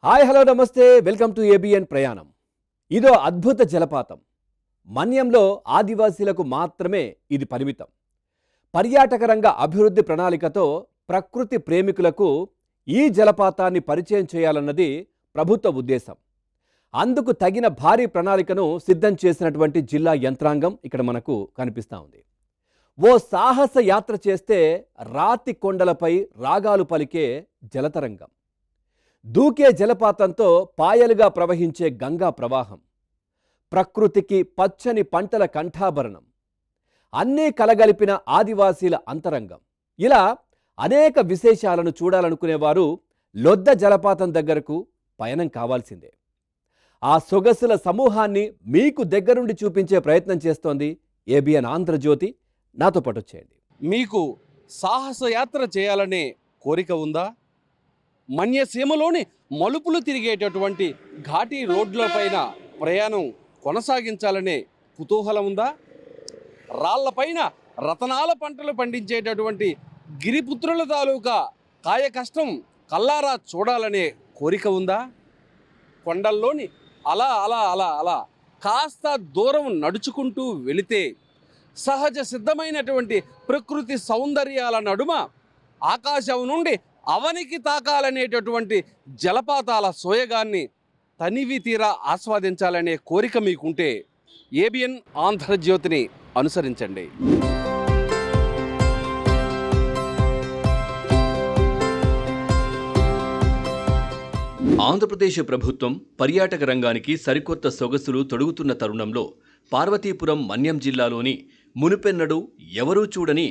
Hi hello నమస్తే welcome to ABN ప్రయాణం. ఇదో అద్భుత జలపాతం. మన్యంలో ఆదివాసీలకు మాత్రమే ఇది పరిమితం. పర్యాటక రంగ అభివృద్ధి ప్రణాళికతో ప్రకృతి ప్రేమికులకు ఈ జలపాతాన్ని పరిచయం చేయాలన్నది ప్రభుత్వ ఉద్దేశం. అందుకు తగిన భారీ ప్రణాళికను సిద్ధం చేసినటువంటి జిల్లా యంత్రాంగం ఇక్కడ మనకు కనిపిస్తూ ఉంది. ఓ సాహస యాత్ర చేస్తే రాతి కొండలపై రాగాలు పలికే జలతరంగం, దూకే జలపాతంతో పాయలుగా ప్రవహించే గంగా ప్రవాహం, ప్రకృతికి పచ్చని పంటల కంఠాభరణం, అన్నీ కలగలిపిన ఆదివాసీల అంతరంగం. ఇలా అనేక విశేషాలను చూడాలనుకునేవారు లొద్ద జలపాతం దగ్గరకు పయనం కావాల్సిందే. ఆ సొగసుల సమూహాన్ని మీకు దగ్గరుండి చూపించే ప్రయత్నం చేస్తోంది ఏబిఎన్ ఆంధ్రజ్యోతి. నాతో పాటు వచ్చేయండి. మీకు సాహస యాత్ర చేయాలనే కోరిక ఉందా? మన్యసీమలోని మలుపులు తిరిగేటటువంటి ఘాటీ రోడ్లపైన ప్రయాణం కొనసాగించాలనే కుతూహలం ఉందా? రాళ్లపైన రతనాల పంటలు పండించేటటువంటి గిరిపుత్రుల తాలూకా కాయ కష్టం కల్లారా చూడాలనే కోరిక ఉందా? కొండల్లోని అలా అలా అలా అలా కాస్త దూరం నడుచుకుంటూ వెళితే సహజ సిద్ధమైనటువంటి ప్రకృతి సౌందర్యాల నడుమ ఆకాశం నుండి అవనికి తాకాలనేటటువంటి జలపాతాల సోయగాన్ని తనివి తీరా ఆస్వాదించాలనే కోరిక మీకుంటే ఏబిఎన్ ఆంధ్రజ్యోతిని అనుసరించండి. ఆంధ్రప్రదేశ్ ప్రభుత్వం పర్యాటక రంగానికి సరికొత్త సొగసులు తొడుగుతున్న తరుణంలో పార్వతీపురం మన్యం జిల్లాలోని మునుపెన్నడూ ఎవరూ చూడని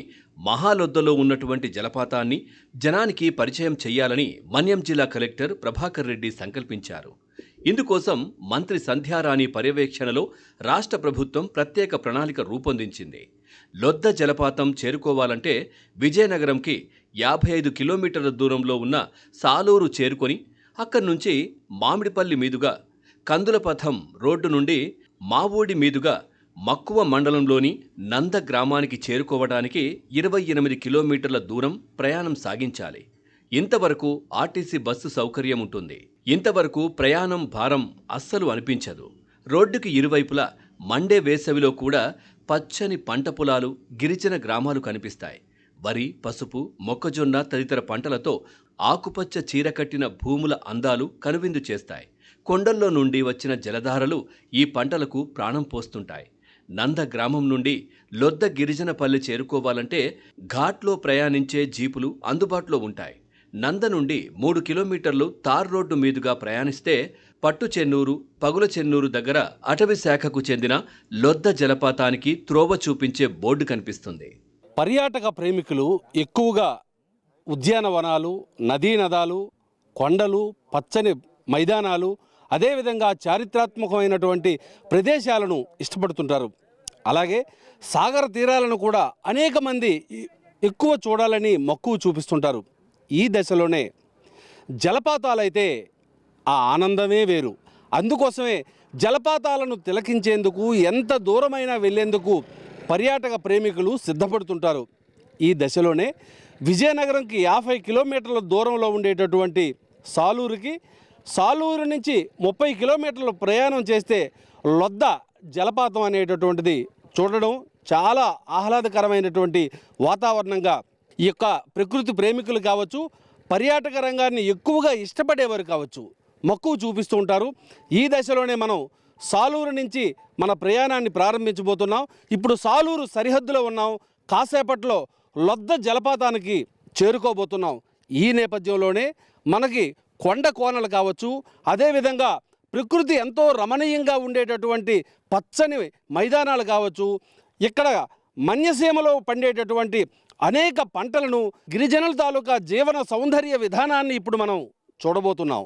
మహాలొద్దలో ఉన్నటువంటి జలపాతాన్ని జనానికి పరిచయం చెయ్యాలని మన్యం జిల్లా కలెక్టర్ ప్రభాకర్ రెడ్డి సంకల్పించారు. ఇందుకోసం మంత్రి సంధ్యారాణి పర్యవేక్షణలో రాష్ట్ర ప్రభుత్వం ప్రత్యేక ప్రణాళిక రూపొందించింది. లొద్ద జలపాతం చేరుకోవాలంటే విజయనగరంకి 55 కిలోమీటర్ల దూరంలో ఉన్న సాలూరు చేరుకొని అక్కడి నుంచి మామిడిపల్లి మీదుగా కందులపథం రోడ్డు నుండి మావోడి మీదుగా మక్కువ మండలంలోని నంద గ్రామానికి చేరుకోవడానికి 28 కిలోమీటర్ల దూరం ప్రయాణం సాగించాలి. ఇంతవరకు ఆర్టీసీ బస్సు సౌకర్యం ఉంటుంది. ఇంతవరకు ప్రయాణం భారం అస్సలు అనిపించదు. రోడ్డుకి ఇరువైపులా మండే వేసవిలో కూడా పచ్చని పంట పొలాలు, గిరిజన గ్రామాలు కనిపిస్తాయి. వరి, పసుపు, మొక్కజొన్న తదితర పంటలతో ఆకుపచ్చ చీర కట్టిన భూముల అందాలు కనువిందు చేస్తాయి. కొండల్లో నుండి వచ్చిన జలధారలు ఈ పంటలకు ప్రాణం పోస్తుంటాయి. నంద గ్రామం నుండి లొద్ద గిరిజనపల్లి చేరుకోవాలంటే ఘాట్లో ప్రయాణించే జీపులు అందుబాటులో ఉంటాయి. నంద నుండి 3 కిలోమీటర్లు తార్ రోడ్డు మీదుగా ప్రయాణిస్తే పట్టు చెన్నూరు, పగుల చెన్నూరు దగ్గర అటవీ శాఖకు చెందిన లొద్ద జలపాతానికి త్రోవ చూపించే బోర్డు కనిపిస్తుంది. పర్యాటక ప్రేమికులు ఎక్కువగా ఉద్యానవనాలు, నదీనదాలు, కొండలు, పచ్చని మైదానాలు, అదేవిధంగా చారిత్రాత్మకమైనటువంటి ప్రదేశాలను ఇష్టపడుతుంటారు. అలాగే సాగర తీరాలను కూడా అనేక మంది ఎక్కువ చూడాలని మక్కువ చూపిస్తుంటారు. ఈ దశలోనే జలపాతాలైతే ఆ ఆనందమే వేరు. అందుకోసమే జలపాతాలను తిలకించేందుకు ఎంత దూరమైనా వెళ్లేందుకు పర్యాటక ప్రేమికులు సిద్ధపడుతుంటారు. ఈ దశలోనే విజయనగరంకి 50 కిలోమీటర్ల దూరంలో ఉండేటటువంటి సాలూరు నుంచి 30 కిలోమీటర్ల ప్రయాణం చేస్తే లొద్ద జలపాతం అనేటటువంటిది చూడడం చాలా ఆహ్లాదకరమైనటువంటి వాతావరణంగా ఈ యొక్క ప్రకృతి ప్రేమికులు కావచ్చు, పర్యాటక రంగాన్ని ఎక్కువగా ఇష్టపడేవారు కావచ్చు, మక్కువ చూపిస్తూ ఉంటారు. ఈ దశలోనే మనం సాలూరు నుంచి మన ప్రయాణాన్ని ప్రారంభించబోతున్నాం. ఇప్పుడు సాలూరు సరిహద్దులో ఉన్నాం. కాసేపట్లో లొద్ద జలపాతానికి చేరుకోబోతున్నాం. ఈ నేపథ్యంలోనే మనకి కొండ కోనలు కావచ్చు, అదేవిధంగా ప్రకృతి ఎంతో రమణీయంగా ఉండేటటువంటి పచ్చని మైదానాలు కావచ్చు, ఇక్కడ మన్యసీమలో పండేటటువంటి అనేక పంటలను, గిరిజనుల తాలూకా జీవన సౌందర్య విధానాన్ని ఇప్పుడు మనం చూడబోతున్నాం.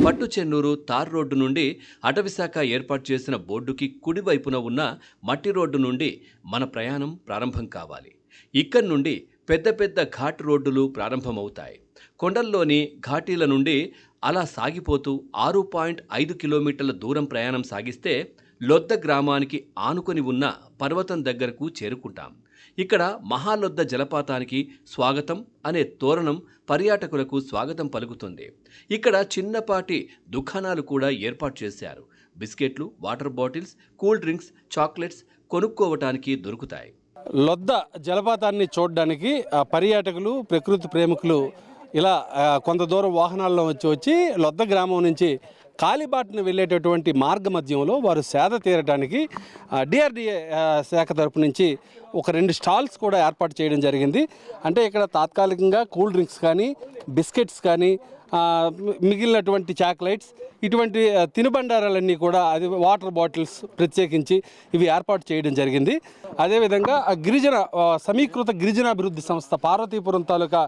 పట్టు చెన్నూరు తార్ రోడ్డు నుండి అటవీశాఖ ఏర్పాటు చేసిన బోర్డుకి కుడివైపున ఉన్న మట్టి రోడ్డు నుండి మన ప్రయాణం ప్రారంభం కావాలి. ఇక్కడి నుండి పెద్ద పెద్ద ఘాట్ రోడ్డులు ప్రారంభమవుతాయి. కొండల్లోని ఘాటీల నుండి అలా సాగిపోతూ 6.5 కిలోమీటర్ల దూరం ప్రయాణం సాగిస్తే లొద్ద గ్రామానికి ఆనుకొని ఉన్న పర్వతం దగ్గరకు చేరుకుంటాం. ఇక్కడ మహాలొద్ద జలపాతానికి స్వాగతం అనే తోరణం పర్యాటకులకు స్వాగతం పలుకుతుంది. ఇక్కడ చిన్నపాటి దుకాణాలు కూడా ఏర్పాటు చేశారు. బిస్కెట్లు, water bottles, cool drinks, chocolates కొనుక్కోవటానికి దొరుకుతాయి. లొద్ద జలపాతాన్ని చూడడానికి పర్యాటకులు, ప్రకృతి ప్రేమికులు ఇలా కొంత దూరం వాహనాల్లో వచ్చి లొద్ద గ్రామం నుంచి కాలిబాటను వెళ్ళేటటువంటి మార్గ మధ్యంలో వారు సేద తీరడానికి డిఆర్డిఏ శాఖ తరపు నుంచి ఒక 2 స్టాల్స్ కూడా ఏర్పాటు చేయడం జరిగింది. అంటే ఇక్కడ తాత్కాలికంగా కూల్ డ్రింక్స్ కానీ, బిస్కెట్స్ కానీ, మిగిలినటువంటి చాక్లెట్స్, ఇటువంటి తినుబండారాలన్నీ కూడా, అది వాటర్ బాటిల్స్ ప్రత్యేకించి ఇవి ఏర్పాటు చేయడం జరిగింది. అదేవిధంగా సమీకృత గిరిజనాభివృద్ధి సంస్థ పార్వతీపురం తాలూకా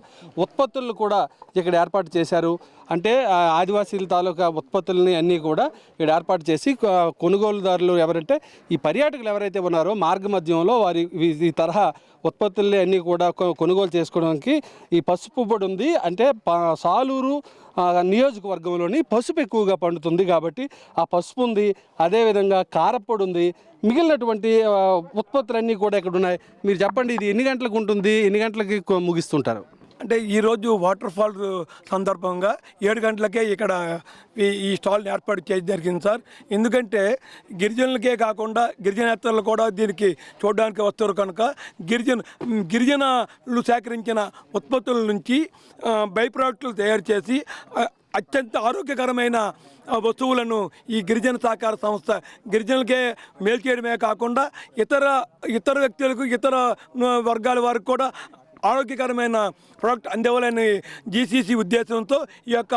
ఉత్పత్తులను కూడా ఇక్కడ ఏర్పాటు చేశారు. అంటే ఆదివాసీల తాలూకా ఉత్పత్తులని అన్నీ కూడా ఇక్కడ ఏర్పాటు చేసి కొనుగోలుదారులు ఎవరంటే ఈ పర్యాటకులు ఎవరైతే ఉన్నారో మార్గ మధ్యంలో వారి ఈ తరహా ఉత్పత్తుల్ని అన్నీ కూడా కొనుగోలు చేసుకోవడానికి ఈ పసుపు పొడి ఉంది. అంటే సాలూరు నియోజకవర్గంలోని పసుపు ఎక్కువగా పండుతుంది కాబట్టి ఆ పసుపు ఉంది. అదేవిధంగా కారప్పొడి ఉంది. మిగిలినటువంటి ఉత్పత్తులన్నీ కూడా ఇక్కడ ఉన్నాయి. మీరు చెప్పండి, ఇది ఎన్ని గంటలకు ఉంటుంది, ఎన్ని గంటలకి ముగిస్తుంటారు? అంటే ఈరోజు వాటర్ ఫాల్ సందర్భంగా 7 గంటలకే ఇక్కడ ఈ స్టాల్ని ఏర్పాటు చేయడం జరిగింది సార్. ఎందుకంటే గిరిజనులకే కాకుండా గిరిజనేతరులు కూడా దీనికి చూడడానికి వస్తారు కనుక గిరిజనులు సేకరించిన ఉత్పత్తుల నుంచి బై ప్రోడక్టులు తయారు చేసి అత్యంత ఆరోగ్యకరమైన వస్తువులను ఈ గిరిజన సహకార సంస్థ గిరిజనులకే మేలు చేయడమే కాకుండా ఇతర వ్యక్తులకు, ఇతర వర్గాల వారికి కూడా ఆరోగ్యకరమైన ప్రోడక్ట్ అందివ్వాలని జీసీసీ ఉద్దేశంతో ఈ యొక్క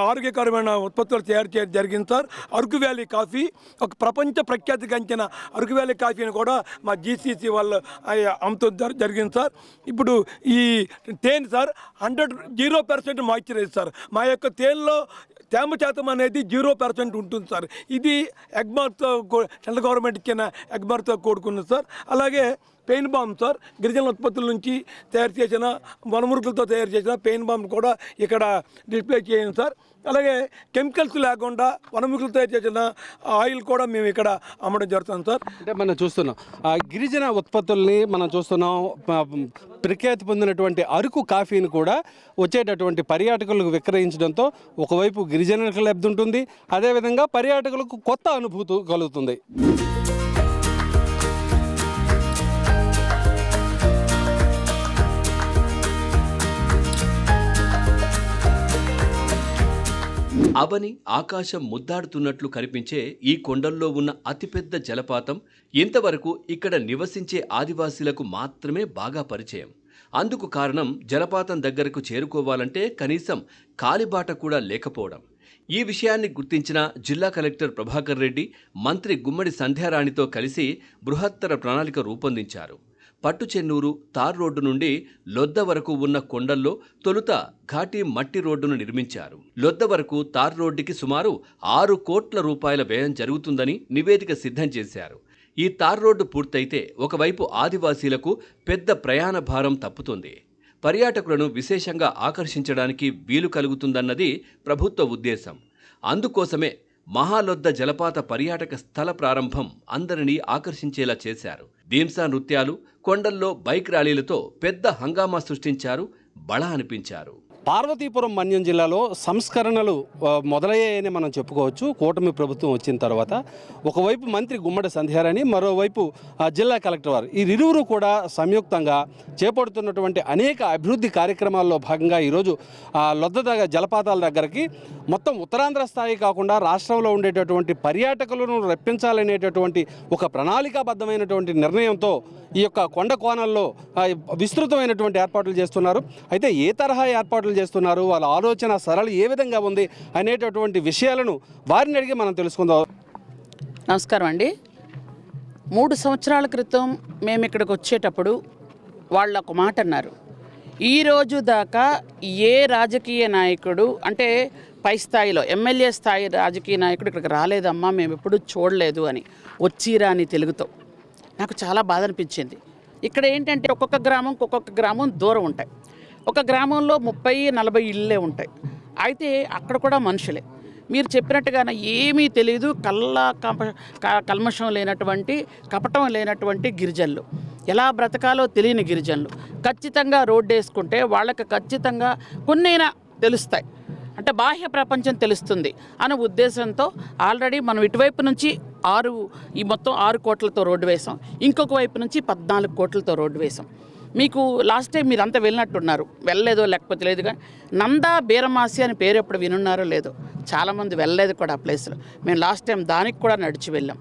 ఆరోగ్యకరమైన ఉత్పత్తులు తయారు చేయడం జరిగింది సార్. అరకు వ్యాలీ కాఫీ, ఒక ప్రపంచ ప్రఖ్యాతిగాంచిన అరకు వ్యాలీ కాఫీని కూడా మా జీసీసీ వాళ్ళు అమ్ముతూ జరిగింది సార్. ఇప్పుడు ఈ తేనె సార్ 0% మాయిశ్చరైజ్ సార్. మా యొక్క తేనెలో తేమ శాతం అనేది 0% ఉంటుంది సార్. ఇది ఎగ్మార్తో సెంట్రల్ గవర్నమెంట్ ఇచ్చిన ఎగ్మార్తో కూడుకున్నది సార్. అలాగే పెయిన్ బామ్ సార్, గిరిజన ఉత్పత్తుల నుంచి తయారు చేసిన వనమురుకులతో తయారు చేసిన పెయిన్ బామ్ కూడా ఇక్కడ డిస్ప్లే చేయండి సార్. అలాగే కెమికల్స్ లేకుండా వనమురుకులతో తయారు చేసిన ఆయిల్ కూడా మేము ఇక్కడ అమ్మడం జరుగుతుంది సార్. అంటే మనం చూస్తున్నాం గిరిజన ఉత్పత్తుల్ని మనం చూస్తున్నాం. ప్రఖ్యాతి పొందినటువంటి అరకు కాఫీని కూడా వచ్చేటటువంటి పర్యాటకులకు విక్రయించడంతో ఒకవైపు గిరిజనులకు లబ్ధి ఉంటుంది, అదేవిధంగా పర్యాటకులకు కొత్త అనుభూతి కలుగుతుంది. అవని ఆకాశం ముద్దాడుతున్నట్లు కనిపించే ఈ కొండల్లో ఉన్న అతిపెద్ద జలపాతం ఇంతవరకు ఇక్కడ నివసించే ఆదివాసీలకు మాత్రమే బాగా పరిచయం. అందుకు కారణం జలపాతం దగ్గరకు చేరుకోవాలంటే కనీసం కాలిబాట కూడా లేకపోవడం. ఈ విషయాన్ని గుర్తించిన జిల్లా కలెక్టర్ ప్రభాకర్ రెడ్డి మంత్రి గుమ్మడి సంధ్యారాణితో కలిసి బృహత్తర ప్రణాళిక రూపొందించారు. పట్టుచెన్నూరు తార్ రోడ్డు నుండి లొద్ద వరకు ఉన్న కొండల్లో తొలుత ఘాటీ మట్టి రోడ్డును నిర్మించారు. లొద్ద వరకు తార్ రోడ్డుకి సుమారు 6 కోట్ల రూపాయల వ్యయం జరుగుతుందని నివేదిక సిద్ధం చేశారు. ఈ తార్ రోడ్డు పూర్తయితే ఒకవైపు ఆదివాసీలకు పెద్ద ప్రయాణ భారం తప్పుతుంది, పర్యాటకులను విశేషంగా ఆకర్షించడానికి వీలు కలుగుతుందన్నది ప్రభుత్వ ఉద్దేశం. అందుకోసమే మహాలొద్ద జలపాత పర్యాటక స్థల ప్రారంభం అందరినీ ఆకర్షించేలా చేశారు. ధీంసా నృత్యాలు, కొండల్లో బైక్ ర్యాలీలతో పెద్ద హంగామా సృష్టించారు, బళ అనిపించారు. పార్వతీపురం మన్యం జిల్లాలో సంస్కరణలు మొదలయ్యాయని మనం చెప్పుకోవచ్చు. కూటమి ప్రభుత్వం వచ్చిన తర్వాత ఒకవైపు మంత్రి గుమ్మడి సంధ్యారాణి, మరోవైపు జిల్లా కలెక్టర్ వారు, ఈ ఇరువురు కూడా సంయుక్తంగా చేపడుతున్నటువంటి అనేక అభివృద్ధి కార్యక్రమాల్లో భాగంగా ఈరోజు లొద్ద జలపాతాల దగ్గరికి మొత్తం ఉత్తరాంధ్ర స్థాయి కాకుండా రాష్ట్రంలో ఉండేటటువంటి పర్యాటకులను రప్పించాలనేటటువంటి ఒక ప్రణాళికాబద్ధమైనటువంటి నిర్ణయంతో ఈ యొక్క కొండ కోణంలో విస్తృతమైనటువంటి ఏర్పాట్లు చేస్తున్నారు. అయితే ఏ తరహా ఏర్పాట్లు చేస్తున్నారు, వాళ్ళ ఆలోచన సరళి ఏ విధంగా ఉంది అనేటటువంటి విషయాలను వారిని అడిగి మనం తెలుసుకుందాం. నమస్కారం అండి. 3 సంవత్సరాల క్రితం మేము ఇక్కడికి వచ్చేటప్పుడు వాళ్ళు ఒక మాట అన్నారు, ఈ రోజు దాకా ఏ రాజకీయ నాయకుడు అంటే పై స్థాయిలో ఎమ్మెల్యే స్థాయి రాజకీయ నాయకుడు ఇక్కడికి రాలేదమ్మా, మేము ఎప్పుడూ చూడలేదు అని. వచ్చిరా అని తెలుగుతో నాకు చాలా బాధ అనిపించింది. ఇక్కడ ఏంటంటే ఒక్కొక్క గ్రామం దూరం ఉంటాయి. ఒక గ్రామంలో 30-40 ఇళ్ళే ఉంటాయి. అయితే అక్కడ కూడా మనుషులే. మీరు చెప్పినట్టుగానే ఏమీ తెలియదు, కల్మషం లేనటువంటి, కపటం లేనటువంటి గిరిజనులు, ఎలా బ్రతకాలో తెలియని గిరిజనులు ఖచ్చితంగా రోడ్డు వేసుకుంటే వాళ్ళకి ఖచ్చితంగా కొన్నైనా తెలుస్తాయి, అంటే బాహ్య ప్రపంచం తెలుస్తుంది అనే ఉద్దేశంతో ఆల్రెడీ మనం ఇటువైపు నుంచి ఈ మొత్తం 6 కోట్లతో రోడ్డు వేసాం, ఇంకొక వైపు నుంచి 14 కోట్లతో రోడ్డు వేసాం. మీకు లాస్ట్ టైం మీరు అంతా వెళ్ళినట్టున్నారు, వెళ్ళలేదో లేకపోతే లేదు, కానీ నందా బీరమాసి అని పేరు ఎప్పుడు వినున్నారో లేదో, చాలామంది వెళ్ళలేదు కూడా ఆ ప్లేస్లో. మేము లాస్ట్ టైం దానికి కూడా నడిచి వెళ్ళాం,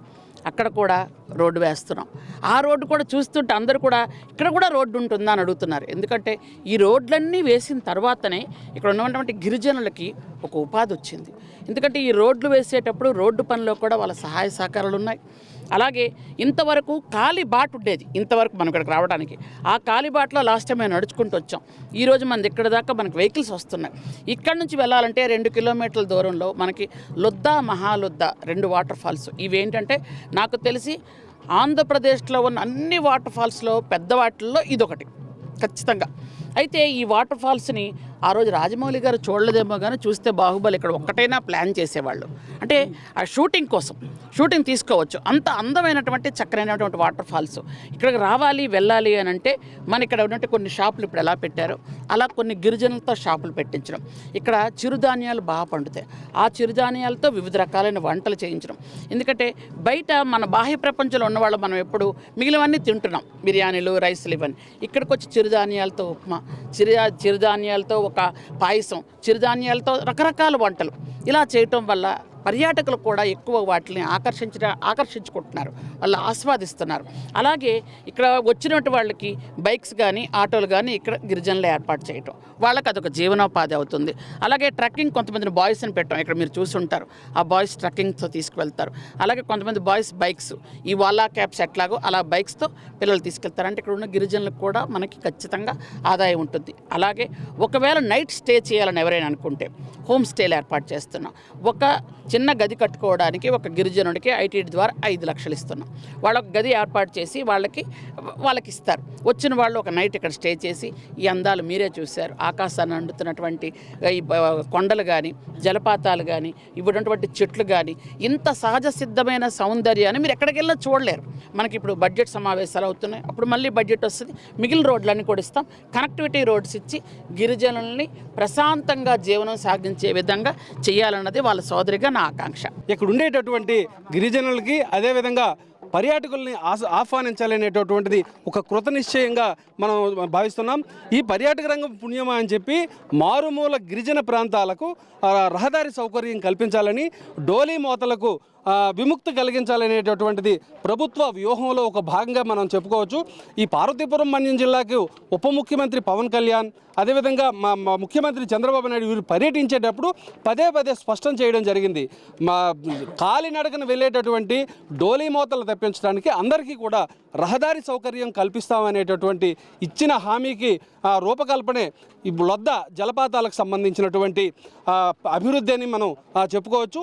అక్కడ కూడా రోడ్డు వేస్తున్నాం. ఆ రోడ్డు కూడా చూస్తుంటే అందరూ కూడా ఇక్కడ కూడా రోడ్డు ఉంటుందా అని అడుగుతున్నారు. ఎందుకంటే ఈ రోడ్లన్నీ వేసిన తర్వాతనే ఇక్కడ ఉన్నటువంటి గిరిజనులకి ఒక ఉపాధి వచ్చింది. ఎందుకంటే ఈ రోడ్లు వేసేటప్పుడు రోడ్డు పనిలో కూడా వాళ్ళ సహాయ సహకారాలు ఉన్నాయి. అలాగే ఇంతవరకు ఖాళీ బాట ఉండేది, ఇంతవరకు మనం ఇక్కడికి రావడానికి. ఆ ఖాళీ బాటలో లాస్ట్ టైం మేము నడుచుకుంటూ వచ్చాం. ఈరోజు మనది ఇక్కడ దాకా మనకి వెహికల్స్ వస్తున్నాయి. ఇక్కడ నుంచి వెళ్ళాలంటే 2 కిలోమీటర్ల దూరంలో మనకి లొద్దా, మహాలొద్దా 2 వాటర్ ఫాల్స్. ఇవేంటంటే నాకు తెలిసి ఆంధ్రప్రదేశ్లో ఉన్న అన్ని వాటర్ ఫాల్స్లో పెద్ద వాటిల్లో ఇదొకటి ఖచ్చితంగా. అయితే ఈ వాటర్ ఫాల్స్ని ఆ రోజు రాజమౌళి గారు చూడలేదేమో, కానీ చూస్తే బాహుబలి ఇక్కడ ఒక్కటైనా ప్లాన్ చేసేవాళ్ళు. అంటే ఆ షూటింగ్ కోసం షూటింగ్ తీసుకోవచ్చు, అంత అందమైనటువంటి చక్కనైనటువంటి వాటర్ ఫాల్స్. ఇక్కడికి రావాలి వెళ్ళాలి అని అంటే మన ఇక్కడ ఉన్నట్టు కొన్ని షాపులు ఇప్పుడు ఎలా పెట్టారో అలా కొన్ని గిరిజనులతో షాపులు పెట్టించడం, ఇక్కడ చిరుధాన్యాలు బాగా పండుతాయి, ఆ చిరుధాన్యాలతో వివిధ రకాలైన వంటలు చేయించడం. ఎందుకంటే బయట మన బాహ్య ప్రపంచంలో ఉన్నవాళ్ళు మనం ఎప్పుడు మిగిలినవన్నీ తింటున్నాం, బిర్యానీలు, రైస్లు, ఇవన్నీ. ఇక్కడికి వచ్చి చిరుధాన్యాలతో ఉప్మా, చిరుధాన్యాలతో ఒక పాయసం, చిరుధాన్యాలతో రకరకాల వంటలు ఇలా చేయటం వల్ల పర్యాటకులు కూడా ఎక్కువ వాటిని ఆకర్షించుకుంటున్నారు, వాళ్ళు ఆస్వాదిస్తున్నారు. అలాగే ఇక్కడ వచ్చినటువంటి వాళ్ళకి బైక్స్ కానీ ఆటోలు కానీ ఇక్కడ గిరిజనులు ఏర్పాటు చేయటం, వాళ్ళకి అదొక జీవనోపాధి అవుతుంది. అలాగే ట్రక్కింగ్ కొంతమందిని బాయ్స్ని పెట్టాం, ఇక్కడ మీరు చూసుంటారు, ఆ బాయ్స్ ట్రక్కింగ్తో తీసుకువెళ్తారు. అలాగే కొంతమంది బాయ్స్ బైక్స్, ఈ వాలా క్యాబ్స్ ఎట్లాగో అలా బైక్స్తో పిల్లలు తీసుకెళ్తారు. అంటే ఇక్కడ ఉన్న గిరిజనులకు కూడా మనకి ఖచ్చితంగా ఆదాయం ఉంటుంది. అలాగే ఒకవేళ నైట్ స్టే చేయాలని ఎవరైనా అనుకుంటే హోమ్ స్టేలు ఏర్పాటు చేస్తున్నాం. ఒక చిన్న గది కట్టుకోవడానికి ఒక గిరిజనుడికి ఐటీడీ ద్వారా 5 లక్షలు ఇస్తున్నాం. వాళ్ళకి గది ఏర్పాటు చేసి వాళ్ళకి ఇస్తారు. వచ్చిన వాళ్ళు ఒక నైట్ ఇక్కడ స్టే చేసి ఈ అందాలు మీరే చూశారు, ఆకాశాన్ని అండుతున్నటువంటి ఈ కొండలు కానీ, జలపాతాలు కానీ, ఇవ్వటువంటి చెట్లు కానీ, ఇంత సహజ సిద్ధమైన సౌందర్యాన్ని మీరు ఎక్కడికి వెళ్ళినా చూడలేరు. మనకి ఇప్పుడు బడ్జెట్ సమావేశాలు అవుతున్నాయి, అప్పుడు మళ్ళీ బడ్జెట్ వస్తుంది, మిగిలిన రోడ్లన్నీ కూడా ఇస్తాం. కనెక్టివిటీ రోడ్స్ ఇచ్చి గిరిజనుల్ని ప్రశాంతంగా జీవనం సాగించే విధంగా చేయాలన్నది వాళ్ళ సోదరిగా నా ఆకాంక్ష. ఇక్కడ ఉండేటటువంటి గిరిజనులకి అదేవిధంగా పర్యాటకుల్ని ఆహ్వానించాలనేటటువంటిది ఒక కృత నిశ్చయంగా మనం భావిస్తున్నాం. ఈ పర్యాటక రంగం పుణ్యమా అని చెప్పి మారుమూల గిరిజన ప్రాంతాలకు రహదారి సౌకర్యం కల్పించాలని, డోలీ మోతలకు విముక్తి కలిగించాలనేటటువంటిది ప్రభుత్వ వ్యూహంలో ఒక భాగంగా మనం చెప్పుకోవచ్చు. ఈ పార్వతీపురం మన్యం జిల్లాకు ఉప ముఖ్యమంత్రి పవన్ కళ్యాణ్, అదేవిధంగా మా ముఖ్యమంత్రి చంద్రబాబు నాయుడు వీరు పర్యటించేటప్పుడు పదే స్పష్టం చేయడం జరిగింది. కాలినడకన వెళ్ళేటటువంటి డోలీ మోతలు తెప్పించడానికి అందరికీ కూడా రహదారి సౌకర్యం కల్పిస్తామనేటటువంటి ఇచ్చిన హామీకి రూపకల్పనే ఈ లొద్ద జలపాతాలకు సంబంధించినటువంటి అభివృద్ధి అని మనం చెప్పుకోవచ్చు.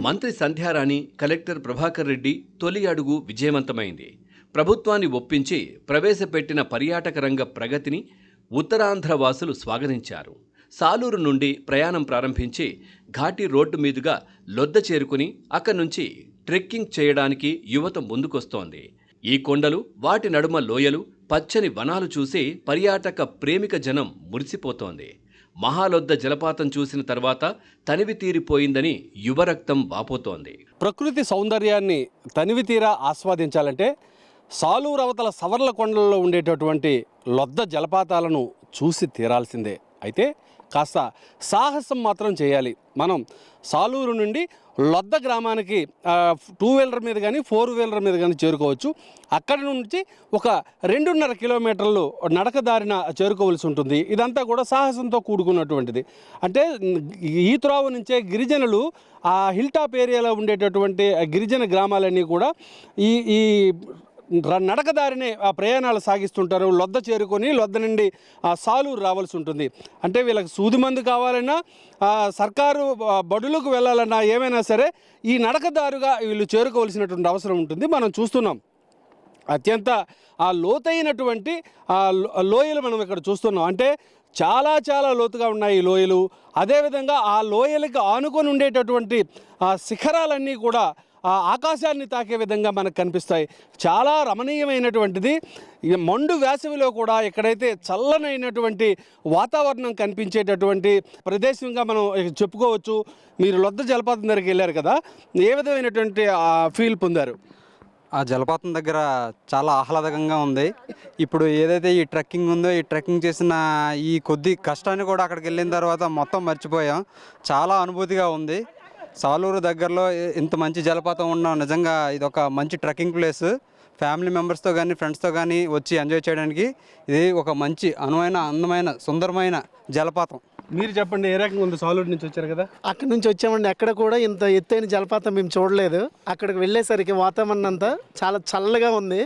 మంత్రి సంధ్యారాణి, కలెక్టర్ ప్రభాకర్ రెడ్డి తొలి అడుగు విజయవంతమైంది. ప్రభుత్వాన్ని ఒప్పించి ప్రవేశపెట్టిన పర్యాటక రంగ ప్రగతిని ఉత్తరాంధ్ర వాసులు స్వాగతించారు. సాలూరు నుండి ప్రయాణం ప్రారంభించి ఘాటి రోడ్డు మీదుగా లొద్ద చేరుకుని అక్కడి నుంచి ట్రెక్కింగ్ చేయడానికి యువత ముందుకొస్తోంది. ఈ కొండలు, వాటి నడుమ లోయలు, పచ్చని వనాలు చూసి పర్యాటక ప్రేమిక జనం మురిసిపోతోంది. మహాలొద్ద జలపాతం చూసిన తర్వాత తనివి తీరిపోయిందని యువరక్తం వాపోతోంది. ప్రకృతి సౌందర్యాన్ని తనివి తీరా ఆస్వాదించాలంటే సాలూరు అవతల సవర్ల కొండలలో ఉండేటటువంటి లొద్ద జలపాతాలను చూసి తీరాల్సిందే. అయితే కాస్త సాహసం మాత్రం చేయాలి. మనం సాలూరు నుండి లొద్ద గ్రామానికి 2 వీలర్ మీద కానీ 4 వీలర్ మీద కానీ చేరుకోవచ్చు. అక్కడి నుంచి ఒక 2.5 కిలోమీటర్లు నడక దారిన చేరుకోవలసి ఉంటుంది. ఇదంతా కూడా సాహసంతో కూడుకున్నటువంటిది. అంటే ఈ త్రోవ నుంచే గిరిజనులు ఆ హిల్ టాప్ ఏరియాలో ఉండేటటువంటి గిరిజన గ్రామాలన్నీ కూడా ఈ నడకదారినే ఆ ప్రయాణాలు సాగిస్తుంటారు. లొద్ద చేరుకొని లొద్ద నుండి సాలూరు రావాల్సి ఉంటుంది. అంటే వీళ్ళకి సూది మందు కావాలన్నా, సర్కారు బడులకు వెళ్ళాలన్నా, ఏమైనా సరే ఈ నడకదారుగా వీళ్ళు చేరుకోవాల్సినటువంటి అవసరం ఉంటుంది. మనం చూస్తున్నాం అత్యంత లోతైనటువంటి లోయలు మనం ఇక్కడ చూస్తున్నాం. అంటే చాలా చాలా లోతుగా ఉన్నాయి ఈ లోయలు. అదేవిధంగా ఆ లోయలకు ఆనుకొని ఉండేటటువంటి శిఖరాలన్నీ కూడా ఆకాశాన్ని తాకే విధంగా మనకు కనిపిస్తాయి. చాలా రమణీయమైనటువంటిది. మండు వేసవిలో కూడా ఎక్కడైతే చల్లనైనటువంటి వాతావరణం కనిపించేటటువంటి ప్రదేశంగా మనం చెప్పుకోవచ్చు. మీరు లొద్ద జలపాతం దగ్గరికి వెళ్ళారు కదా, ఏ విధమైనటువంటి ఫీల్ పొందారు? ఆ జలపాతం దగ్గర చాలా ఆహ్లాదకంగా ఉంది. ఇప్పుడు ఏదైతే ఈ ట్రెక్కింగ్ ఉందో, ఈ ట్రెక్కింగ్ చేసిన ఈ కొద్ది కష్టాన్ని కూడా అక్కడికి వెళ్ళిన తర్వాత మొత్తం మర్చిపోయాం. చాలా అనుభూతిగా ఉంది. సాలూరు దగ్గరలో ఇంత మంచి జలపాతం ఉండడం నిజంగా ఇది ఒక మంచి ట్రెక్కింగ్ ప్లేస్. ఫ్యామిలీ మెంబర్స్తో కానీ ఫ్రెండ్స్తో కానీ వచ్చి ఎంజాయ్ చేయడానికి ఇది ఒక మంచి అనువైన, అందమైన, సుందరమైన జలపాతం. మీరు చెప్పండి, ఏ రకంగా ఉంది? సాలూరు నుంచి వచ్చారు కదా. అక్కడి నుంచి వచ్చామండి. ఎక్కడ కూడా ఇంత ఎత్తైన జలపాతం మేము చూడలేదు. అక్కడికి వెళ్ళేసరికి వాతావరణం అంతా చాలా చల్లగా ఉంది.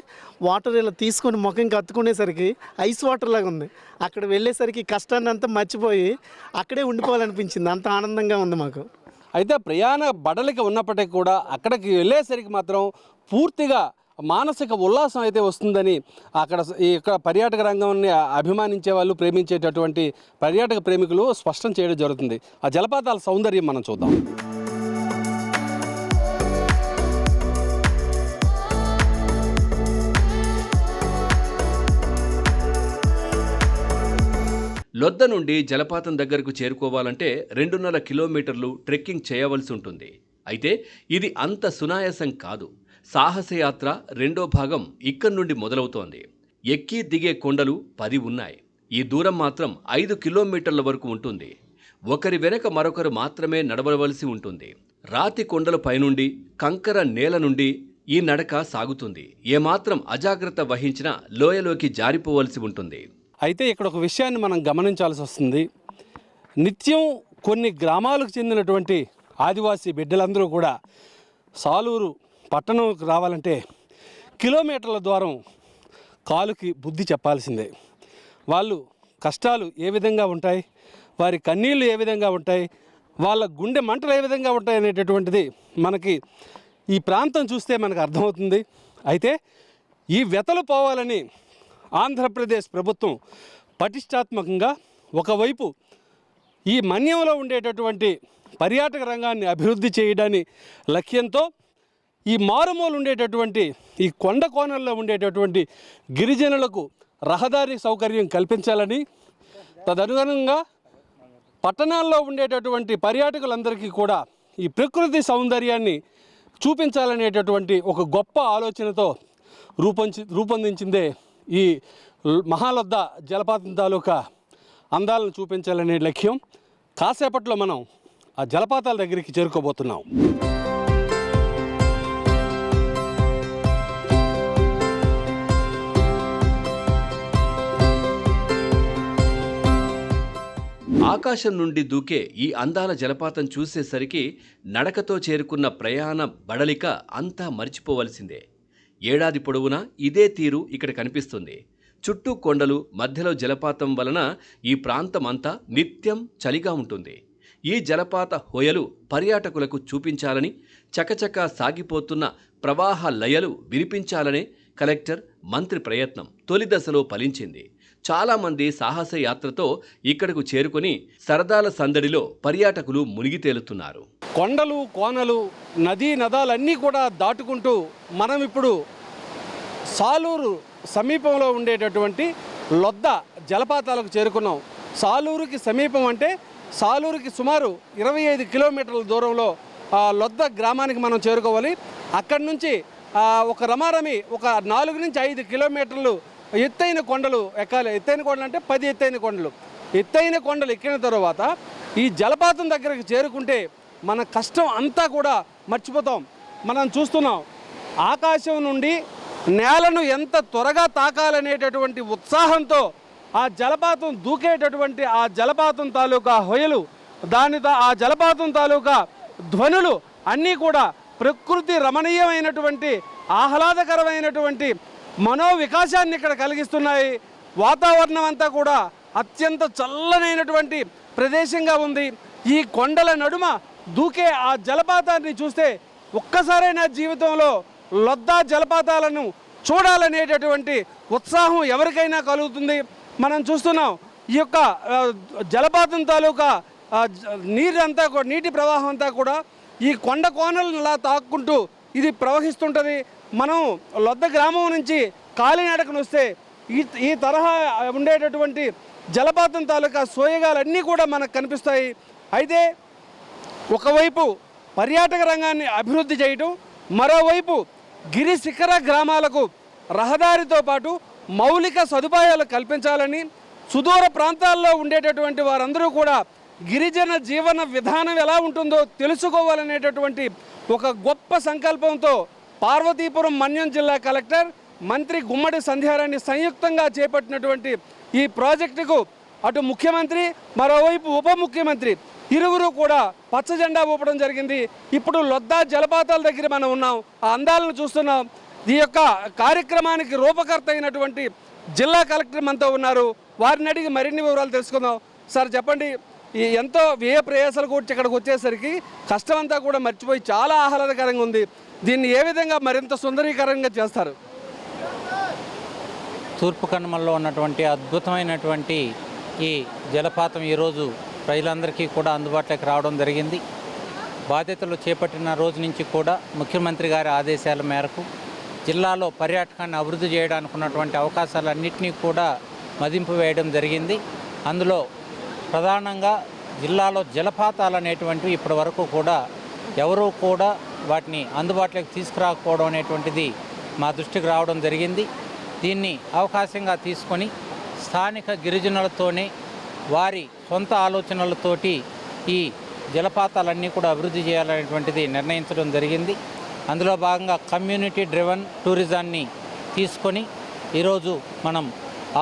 వాటర్ ఇలా తీసుకొని ముఖంకి కత్తుకునేసరికి ఐస్ వాటర్ లాగా ఉంది. అక్కడ వెళ్ళేసరికి కష్టాన్ని అంతా మర్చిపోయి అక్కడే ఉండిపోవాలనిపించింది. అంత ఆనందంగా ఉంది మాకు. అయితే ప్రయాణ బడలిక ఉన్నప్పటికీ కూడా అక్కడికి వెళ్ళేసరికి మాత్రం పూర్తిగా మానసిక ఉల్లాసం అయితే వస్తుందని ఇక్కడ పర్యాటక రంగాన్ని అభిమానించే వాళ్ళు, ప్రేమించేటటువంటి పర్యాటక ప్రేమికులు స్పష్టం చేయడం జరుగుతుంది. ఆ జలపాతాల సౌందర్యం మనం చూద్దాం. లొద్ద నుండి జలపాతం దగ్గరకు చేరుకోవాలంటే 2.5 కిలోమీటర్లు ట్రెక్కింగ్ చేయవలసి ఉంటుంది. అయితే ఇది అంత సునాయాసం కాదు. సాహసయాత్ర రెండో భాగం ఇక్కడి నుండి మొదలవుతోంది. ఎక్కి దిగే కొండలు 10 ఉన్నాయి. ఈ దూరం మాత్రం 5 కిలోమీటర్ల వరకు ఉంటుంది. ఒకరి వెనక మరొకరు మాత్రమే నడవవలసి ఉంటుంది. రాతి కొండల పైనుండి, కంకర నేల నుండి ఈ నడక సాగుతుంది. ఏమాత్రం అజాగ్రత్త వహించినా లోయలోకి జారిపోవలసి ఉంటుంది. అయితే ఇక్కడ ఒక విషయాన్ని మనం గమనించాల్సి వస్తుంది. నిత్యం కొన్ని గ్రామాలకు చెందినటువంటి ఆదివాసీ బిడ్డలందరూ కూడా సాలూరు పట్టణంకు రావాలంటే కిలోమీటర్ల దూరం కాలుకి బుద్ధి చెప్పాల్సిందే. వాళ్ళు కష్టాలు ఏ విధంగా ఉంటాయి, వారి కన్నీళ్ళు ఏ విధంగా ఉంటాయి, వాళ్ళ గుండె మంటలు ఏ విధంగా ఉంటాయి అనేటటువంటిది మనకి ఈ ప్రాంతం చూస్తే మనకు అర్థమవుతుంది. అయితే ఈ వ్యతలు పోవాలని ఆంధ్రప్రదేశ్ ప్రభుత్వం పటిష్టాత్మకంగా ఒకవైపు ఈ మన్యంలో ఉండేటటువంటి పర్యాటక రంగాన్ని అభివృద్ధి చేయడాన్ని లక్ష్యంతో ఈ మారుమూలు ఉండేటటువంటి ఈ కొండ కోణంలో ఉండేటటువంటి గిరిజనులకు రహదారి సౌకర్యం కల్పించాలని, తదనుగుణంగా పట్టణాల్లో ఉండేటటువంటి పర్యాటకులందరికీ కూడా ఈ ప్రకృతి సౌందర్యాన్ని చూపించాలనేటటువంటి ఒక గొప్ప ఆలోచనతో రూపొందించిందే ఈ మహాలొద్ద జలపాతం తాలూకా అందాలను చూపించాలనే లక్ష్యం. కాసేపట్లో మనం ఆ జలపాతాల దగ్గరికి చేరుకోబోతున్నాం. ఆకాశం నుండి దూకే ఈ అందాల జలపాతం చూసేసరికి నడకతో చేరుకున్న ప్రయాణ బడలిక అంతా మర్చిపోవలసిందే. ఏడాది పొడవునా ఇదే తీరు ఇక్కడ కనిపిస్తుంది. చుట్టూ కొండలు, మధ్యలో జలపాతం వలన ఈ ప్రాంతం అంతా నిత్యం చలిగా ఉంటుంది. ఈ జలపాత హొయలు పర్యాటకులకు చూపించాలని, చకచకా సాగిపోతున్న ప్రవాహ లయలు వినిపించాలనే కలెక్టర్, మంత్రి ప్రయత్నం తొలి దశలో ఫలించింది. చాలామంది సాహస యాత్రతో ఇక్కడకు చేరుకొని సరదాల సందడిలో పర్యాటకులు మునిగి తేలుతున్నారు. కొండలు, కోనలు, నదీ నదాలన్నీ కూడా దాటుకుంటూ మనం ఇప్పుడు సాలూరు సమీపంలో ఉండేటటువంటి లొద్ద జలపాతాలకు చేరుకున్నాం. సాలూరుకి సమీపం అంటే సాలూరుకి సుమారు 25 కిలోమీటర్ల దూరంలో లొద్ద గ్రామానికి మనం చేరుకోవాలి. అక్కడి నుంచి ఒక రమారమి ఒక 4 నుంచి 5 కిలోమీటర్లు ఎత్తైన కొండలు ఎక్కాలి. ఎత్తైన కొండలు అంటే 10 ఎత్తైన కొండలు. ఎత్తైన కొండలు ఎక్కిన తర్వాత ఈ జలపాతం దగ్గరికి చేరుకుంటే మన కష్టం అంతా కూడా మర్చిపోతాం. మనం చూస్తున్నాం ఆకాశం నుండి నేలను ఎంత త్వరగా తాకాలనేటటువంటి ఉత్సాహంతో ఆ జలపాతం దూకేటటువంటి ఆ జలపాతం తాలూకా హొయలు, ఆ జలపాతం తాలూకా ధ్వనులు అన్నీ కూడా ప్రకృతి రమణీయమైనటువంటి ఆహ్లాదకరమైనటువంటి మనోవికాసాన్ని ఇక్కడ కలిగిస్తున్నాయి. వాతావరణం అంతా కూడా అత్యంత చల్లనైనటువంటి ప్రదేశంగా ఉంది. ఈ కొండల నడుమ దూకే ఆ జలపాతాన్ని చూస్తే ఒక్కసారైనా జీవితంలో లొద్దా జలపాతాలను చూడాలనేటటువంటి ఉత్సాహం ఎవరికైనా కలుగుతుంది. మనం చూస్తున్నాం ఈ యొక్క జలపాతం తాలూకా నీరంతా కూడా, నీటి ప్రవాహం అంతా కూడా ఈ కొండ కోనలను ఇలా తాక్కుంటూ ఇది ప్రవహిస్తుంటుంది. మనం లొద్ద గ్రామం నుంచి కాలినడకను వస్తే ఈ తరహా ఉండేటటువంటి జలపాతం తాలూకా సోయగాలన్నీ కూడా మనకు కనిపిస్తాయి. అయితే ఒకవైపు పర్యాటక రంగాన్ని అభివృద్ధి చేయటం, మరోవైపు గిరి శిఖర గ్రామాలకు రహదారితో పాటు మౌలిక సదుపాయాలు కల్పించాలని, సుదూర ప్రాంతాల్లో ఉండేటటువంటి వారందరూ కూడా గిరిజన జీవన విధానం ఎలా ఉంటుందో తెలుసుకోవాలనేటటువంటి ఒక గొప్ప సంకల్పంతో పార్వతీపురం మన్యం జిల్లా కలెక్టర్, మంత్రి గుమ్మడి సంధ్యారాణి సంయుక్తంగా చేపట్టినటువంటి ఈ ప్రాజెక్టుకు అటు ముఖ్యమంత్రి, మరోవైపు ఉప ముఖ్యమంత్రి ఇరువురు కూడా పచ్చ జెండా ఊపడం జరిగింది. ఇప్పుడు లొద్దా జలపాతాల దగ్గర మనం ఉన్నాం, ఆ అందాలను చూస్తున్నాం. ఈ యొక్క కార్యక్రమానికి రూపకర్త అయినటువంటి జిల్లా కలెక్టర్ మనతో ఉన్నారు. వారిని అడిగి మరిన్ని వివరాలు తెలుసుకుందాం. సార్ చెప్పండి, ఈ ఎంతో వ్యయ ప్రయాసాలు కూర్చి ఇక్కడికి వచ్చేసరికి కష్టమంతా కూడా మర్చిపోయి చాలా ఆహ్లాదకరంగా ఉంది. దీన్ని ఏ విధంగా మరింత సుందరీకరంగా చేస్తారు? తూర్పు కనుమల్లో ఉన్నటువంటి అద్భుతమైనటువంటి ఈ జలపాతం ఈరోజు ప్రజలందరికీ కూడా అందుబాటులోకి రావడం జరిగింది. బాధ్యతలు చేపట్టిన రోజు నుంచి కూడా ముఖ్యమంత్రి గారి ఆదేశాల మేరకు జిల్లాలో పర్యాటకాన్ని అభివృద్ధి చేయడానికి ఉన్నటువంటి అవకాశాలన్నింటినీ కూడా మదింపు వేయడం జరిగింది. అందులో ప్రధానంగా జిల్లాలో జలపాతాలు అనేటువంటివి ఇప్పటి వరకు కూడా ఎవరూ కూడా వాటిని అందుబాటులోకి తీసుకురాకపోవడం అనేటువంటిది మా దృష్టికి రావడం జరిగింది. దీన్ని అవకాశంగా తీసుకొని స్థానిక గిరిజనులతోనే వారి సొంత ఆలోచనలతోటి ఈ జలపాతాలన్నీ కూడా అభివృద్ధి చేయాలనేటువంటిది నిర్ణయించడం జరిగింది. అందులో భాగంగా కమ్యూనిటీ డ్రివన్ టూరిజాన్ని తీసుకొని ఈరోజు మనం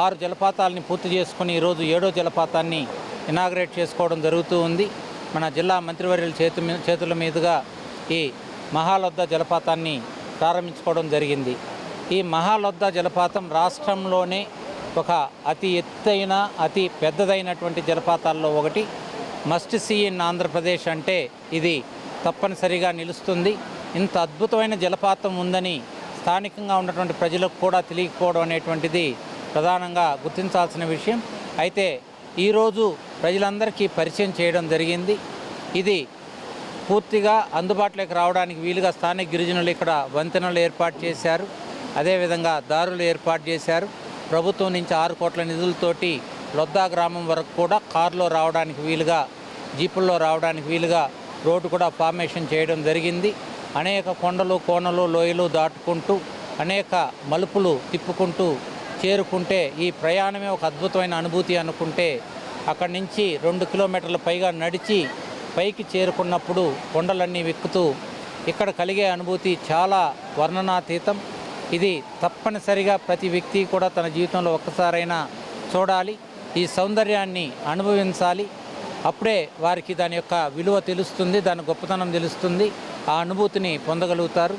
6 జలపాతాలని పూర్తి చేసుకొని ఈరోజు 7వ జలపాతాన్ని ఇనాగ్రేట్ చేసుకోవడం జరుగుతూ ఉంది. మన జిల్లా మంత్రివర్యుల చేతుల మీదుగా ఈ మహాలొద్ద జలపాతాన్ని ప్రారంభించుకోవడం జరిగింది. ఈ మహాలొద్ద జలపాతం రాష్ట్రంలోనే ఒక అతి ఎత్తైన, అతి పెద్దదైనటువంటి జలపాతాల్లో ఒకటి. మస్ట్ సీ ఇన్ ఆంధ్రప్రదేశ్ అంటే ఇది తప్పనిసరిగా నిలుస్తుంది. ఇంత అద్భుతమైన జలపాతం ఉందని స్థానికంగా ఉన్నటువంటి ప్రజలకు కూడా తెలియకపోవడం అనేటువంటిది ప్రధానంగా గుర్తించాల్సిన విషయం. అయితే ఈరోజు ప్రజలందరికీ పరిచయం చేయడం జరిగింది. ఇది పూర్తిగా అందుబాటులోకి రావడానికి వీలుగా స్థానిక గిరిజనులు ఇక్కడ వంతెనలు ఏర్పాటు చేశారు, అదేవిధంగా దారులు ఏర్పాటు చేశారు. ప్రభుత్వం నుంచి 6 కోట్ల నిధులతోటి లొద్దా గ్రామం వరకు కూడా కారులో రావడానికి వీలుగా, జీపుల్లో రావడానికి వీలుగా రోడ్డు కూడా ఫార్మేషన్ చేయడం జరిగింది. అనేక కొండలు, కోనలు, లోయలు దాటుకుంటూ అనేక మలుపులు తిప్పుకుంటూ చేరుకుంటే ఈ ప్రయాణమే ఒక అద్భుతమైన అనుభూతి అనుకుంటే, అక్కడి నుంచి 2 కిలోమీటర్ల పైగా నడిచి పైకి చేరుకున్నప్పుడు కొండలన్నీ వెక్కుతూ ఇక్కడ కలిగే అనుభూతి చాలా వర్ణనాతీతం. ఇది తప్పనిసరిగా ప్రతి వ్యక్తి కూడా తన జీవితంలో ఒక్కసారైనా చూడాలి, ఈ సౌందర్యాన్ని అనుభవించాలి. అప్పుడే వారికి దాని యొక్క విలువ తెలుస్తుంది, దాని గొప్పతనం తెలుస్తుంది, ఆ అనుభూతిని పొందగలుగుతారు.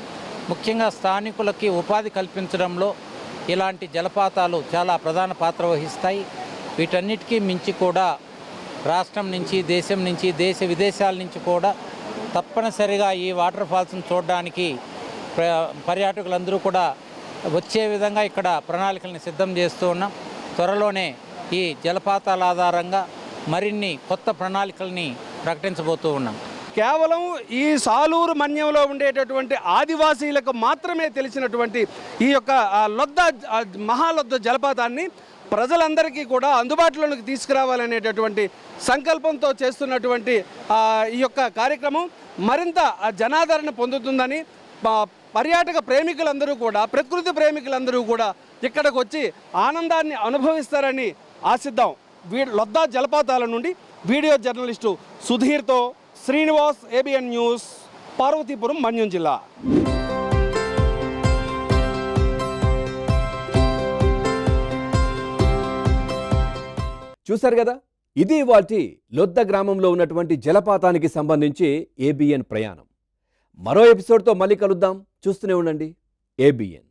ముఖ్యంగా స్థానికులకి ఉపాధి కల్పించడంలో ఇలాంటి జలపాతాలు చాలా ప్రధాన పాత్ర వహిస్తాయి. వీటన్నిటికీ మించి కూడా రాష్ట్రం నుంచి, దేశం నుంచి, దేశ విదేశాల నుంచి కూడా తప్పనిసరిగా ఈ వాటర్ ఫాల్స్ని చూడడానికి పర్యాటకులందరూ కూడా వచ్చే విధంగా ఇక్కడ ప్రణాళికల్ని సిద్ధం చేస్తూ ఉన్నాం. త్వరలోనే ఈ జలపాతాల ఆధారంగా మరిన్ని కొత్త ప్రణాళికల్ని ప్రకటించబోతూ ఉన్నాం. కేవలం ఈ సాలూరు మన్యంలో ఉండేటటువంటి ఆదివాసీలకు మాత్రమే తెలిసినటువంటి ఈ యొక్క మహాలొద్ద జలపాతాన్ని ప్రజలందరికీ కూడా అందుబాటులోకి తీసుకురావాలనేటటువంటి సంకల్పంతో చేస్తున్నటువంటి ఈ యొక్క కార్యక్రమం మరింత జనాదరణ పొందుతుందని పర్యాటక ప్రేమికులందరూ కూడా, ప్రకృతి ప్రేమికులందరూ కూడా ఇక్కడికి వచ్చి ఆనందాన్ని అనుభవిస్తారని ఆశిద్దాం. లొద్దా జలపాతాల నుండి వీడియో జర్నలిస్టు సుధీర్తో శ్రీనివాస్, ఏబిఎన్ న్యూస్, పార్వతీపురం మన్యం జిల్లా. చూశారు కదా, ఇది ఇవాల్టి లొద్ద గ్రామంలో ఉన్నటువంటి జలపాతానికి సంబంధించి ఏబిఎన్ ప్రయాణం. మరో ఎపిసోడ్తో మళ్ళీ కలుద్దాం. చూస్తూనే ఉండండి ABN.